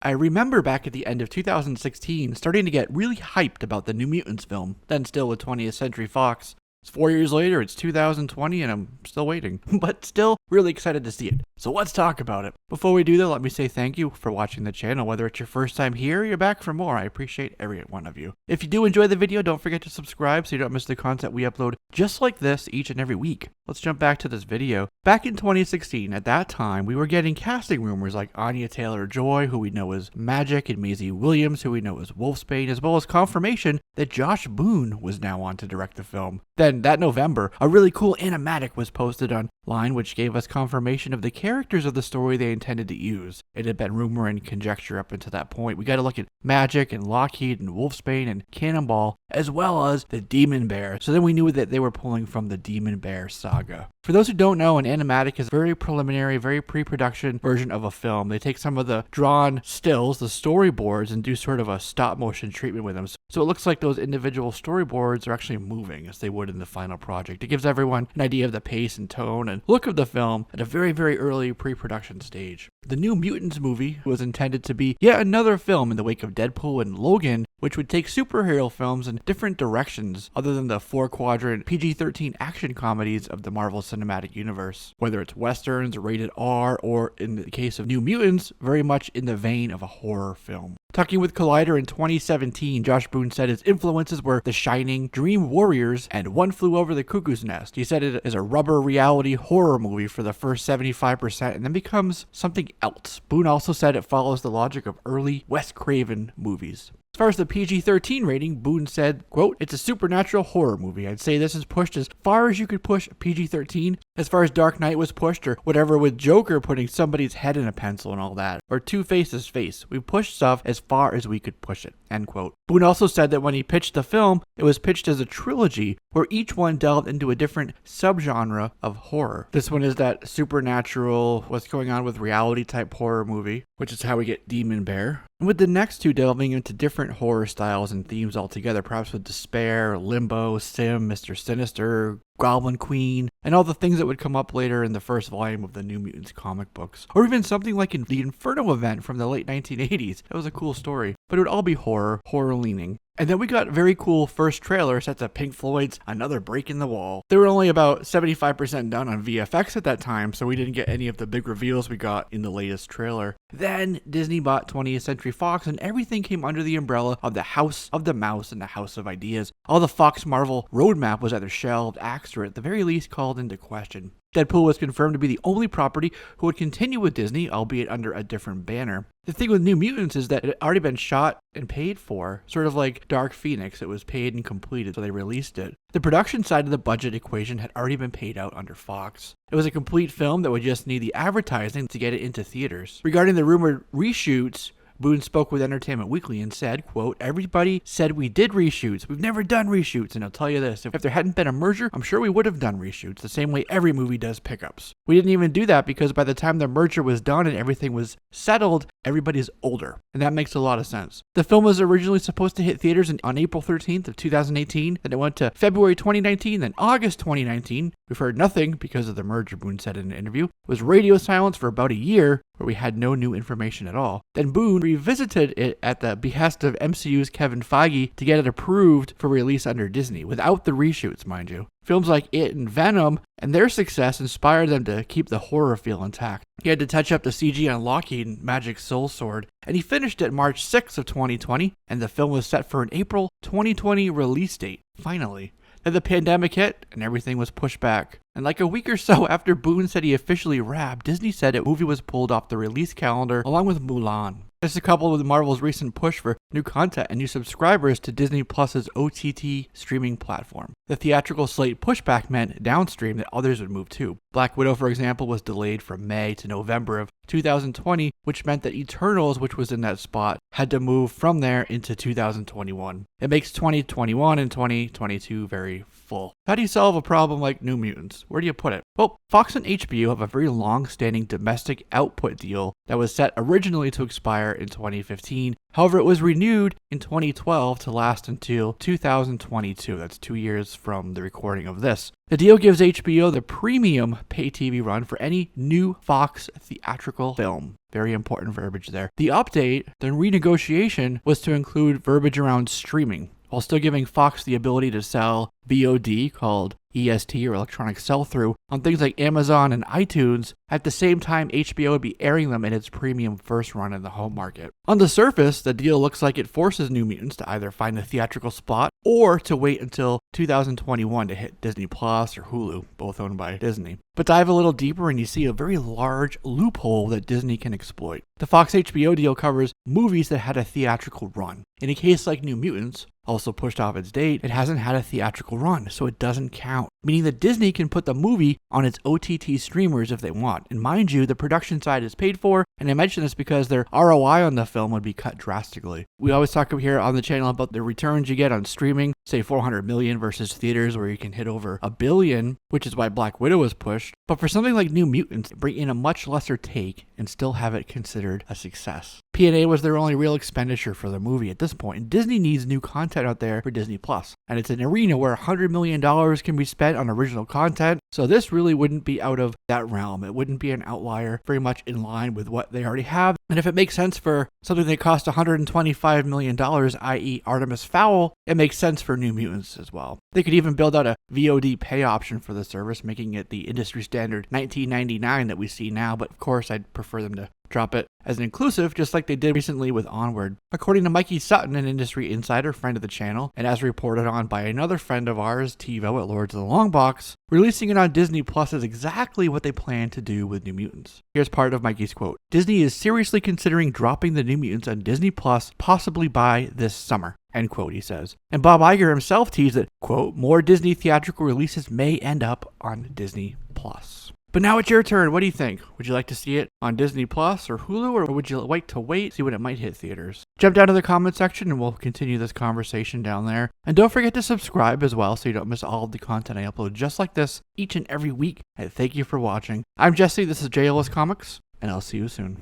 I remember back at the end of 2016 starting to get really hyped about the New Mutants film, then still with 20th Century Fox. It's 4 years later, it's 2020, and I'm still waiting, but still really excited to see it. So let's talk about it. Before we do that, let me say thank you for watching the channel. Whether it's your first time here or you're back for more, I appreciate every one of you. If you do enjoy the video, don't forget to subscribe so you don't miss the content we upload just like this each and every week. Let's jump back to this video. Back in 2016, at that time, we were getting casting rumors like Anya Taylor-Joy, who we know as Magic, and Maisie Williams, who we know as Wolfsbane, as well as confirmation that Josh Boone was now on to direct the film. Then, that November, a really cool animatic was posted online which gave us confirmation of the characters of the story they intended to use. It had been rumor and conjecture up until that point. We got to look at Magic and Lockheed and Wolfsbane and Cannonball, as well as the Demon Bear. So then we knew that they were pulling from the Demon Bear saga. For those who don't know, an animatic is a very preliminary, very pre-production version of a film. They take some of the drawn stills, the storyboards, and do sort of a stop-motion treatment with them. So it looks like those individual storyboards are actually moving as they would in the final project. It gives everyone an idea of the pace and tone and look of the film at a very, very early pre-production stage. The New Mutants movie was intended to be yet another film in the wake of Deadpool and Logan, which would take superhero films in different directions other than the four-quadrant PG-13 action comedies of the Marvel Cinematic Universe. Whether it's westerns, rated R, or in the case of New Mutants, very much in the vein of a horror film. Talking with Collider in 2017, Josh Boone said his influences were The Shining, Dream Warriors, and One Flew Over the Cuckoo's Nest. He said it is a rubber reality horror movie for the first 75% and then becomes something else. Boone also said it follows the logic of early Wes Craven movies. As far as the PG-13 rating, Boone said, quote, "It's a supernatural horror movie. I'd say this is pushed as far as you could push PG-13, as far as Dark Knight was pushed, or whatever with Joker putting somebody's head in a pencil and all that, or Two-Face's face. We pushed stuff as far as we could push it," end quote. Boone also said that when he pitched the film, it was pitched as a trilogy where each one delved into a different subgenre of horror. This one is that supernatural, what's going on with reality type horror movie, which is how we get Demon Bear. And with the next two delving into different horror styles and themes altogether, perhaps with Despair, Limbo, Sim, Mr. Sinister, Goblin Queen, and all the things that would come up later in the first volume of the New Mutants comic books. Or even something like in the Inferno event from the late 1980s. That was a cool story. But it would all be horror leaning. And then we got a very cool first trailer set to Pink Floyd's Another Break in the Wall. They were only about 75% done on VFX at that time, so we didn't get any of the big reveals we got in the latest trailer. Then Disney bought 20th Century Fox and everything came under the umbrella of the House of the Mouse and the House of Ideas. All the Fox Marvel roadmap was either shelved, axed, or at the very least called into question. Deadpool was confirmed to be the only property who would continue with Disney, albeit under a different banner. The thing with New Mutants is that it had already been shot and paid for, sort of like Dark Phoenix. It was paid and completed, so they released it. The production side of the budget equation had already been paid out under Fox. It was a complete film that would just need the advertising to get it into theaters. Regarding the rumored reshoots, Boone spoke with Entertainment Weekly and said, quote, "Everybody said we did reshoots. We've never done reshoots, and I'll tell you this, if there hadn't been a merger, I'm sure we would have done reshoots, the same way every movie does pickups. We didn't even do that because by the time the merger was done and everything was settled, everybody's older." And that makes a lot of sense. The film was originally supposed to hit theaters on April 13th of 2018, then it went to February 2019, then August 2019. We've heard nothing because of the merger, Boone said in an interview. It was radio silence for about a year, where we had no new information at all. Then Boone revisited it at the behest of MCU's Kevin Feige to get it approved for release under Disney, without the reshoots, mind you. Films like It and Venom and their success inspired them to keep the horror feel intact. He had to touch up the CG on Lockheed and Magic's Soul Sword, and he finished it March 6th of 2020, and the film was set for an April 2020 release date, finally. Then the pandemic hit, and everything was pushed back. And like a week or so after Boone said he officially wrapped, Disney said the movie was pulled off the release calendar along with Mulan. This is coupled with Marvel's recent push for new content and new subscribers to Disney Plus's OTT streaming platform. The theatrical slate pushback meant downstream that others would move too. Black Widow, for example, was delayed from May to November of 2020, which meant that Eternals, which was in that spot, had to move from there into 2021. It makes 2021 and 2022 very full. How do you solve a problem like New Mutants? Where do you put it? Well, Fox and HBO have a very long-standing domestic output deal that was set originally to expire in 2015. However, it was renewed in 2012 to last until 2022. That's 2 years from the recording of this. The deal gives HBO the premium pay TV run for any new Fox theatrical film. Very important verbiage there. The update, the renegotiation, was to include verbiage around streaming, while still giving Fox the ability to sell VOD, called EST or electronic sell-through, on things like Amazon and iTunes. At the same time, HBO would be airing them in its premium first run in the home market. On the surface, the deal looks like it forces New Mutants to either find a theatrical spot or to wait until 2021 to hit Disney Plus or Hulu, both owned by Disney. But dive a little deeper and you see a very large loophole that Disney can exploit. The Fox HBO deal covers movies that had a theatrical run. In a case like New Mutants, also pushed off its date, it hasn't had a theatrical run, so it doesn't count. Meaning that Disney can put the movie on its OTT streamers if they want. And mind you, the production side is paid for, and I mention this because their ROI on the film would be cut drastically. We always talk here on the channel about the returns you get on streaming, say 400 million versus theaters where you can hit over $1 billion, which is why Black Widow was pushed. But for something like New Mutants, bring in a much lesser take and still have it considered a success. P&A was their only real expenditure for the movie at this point, and Disney needs new content out there for Disney Plus. And it's an arena where $100 million can be spent on original content, so this really wouldn't be out of that realm. It wouldn't be an outlier, very much in line with what they already have. And if it makes sense for something that cost $125 million, i.e. Artemis Fowl, it makes sense for New Mutants as well. They could even build out a VOD pay option for the service, making it the industry standard $19.99 that we see now, but of course I'd prefer them to drop it as an inclusive, just like they did recently with Onward. According to Mikey Sutton, an industry insider, friend of the channel, and as reported on by another friend of ours, TiVo at Lords of the Long Box, releasing it on Disney Plus is exactly what they plan to do with New Mutants. Here's part of Mikey's quote. Disney is seriously considering dropping the New Mutants on Disney Plus, possibly by this summer. End quote, he says. And Bob Iger himself teased that, quote, more Disney theatrical releases may end up on Disney Plus. But now it's your turn. What do you think? Would you like to see it on Disney Plus or Hulu, or would you like to wait, see when it might hit theaters? Jump down to the comment section and we'll continue this conversation down there. And don't forget to subscribe as well so you don't miss all of the content I upload just like this each and every week. And thank you for watching. I'm Jesse, this is JLS Comics, and I'll see you soon.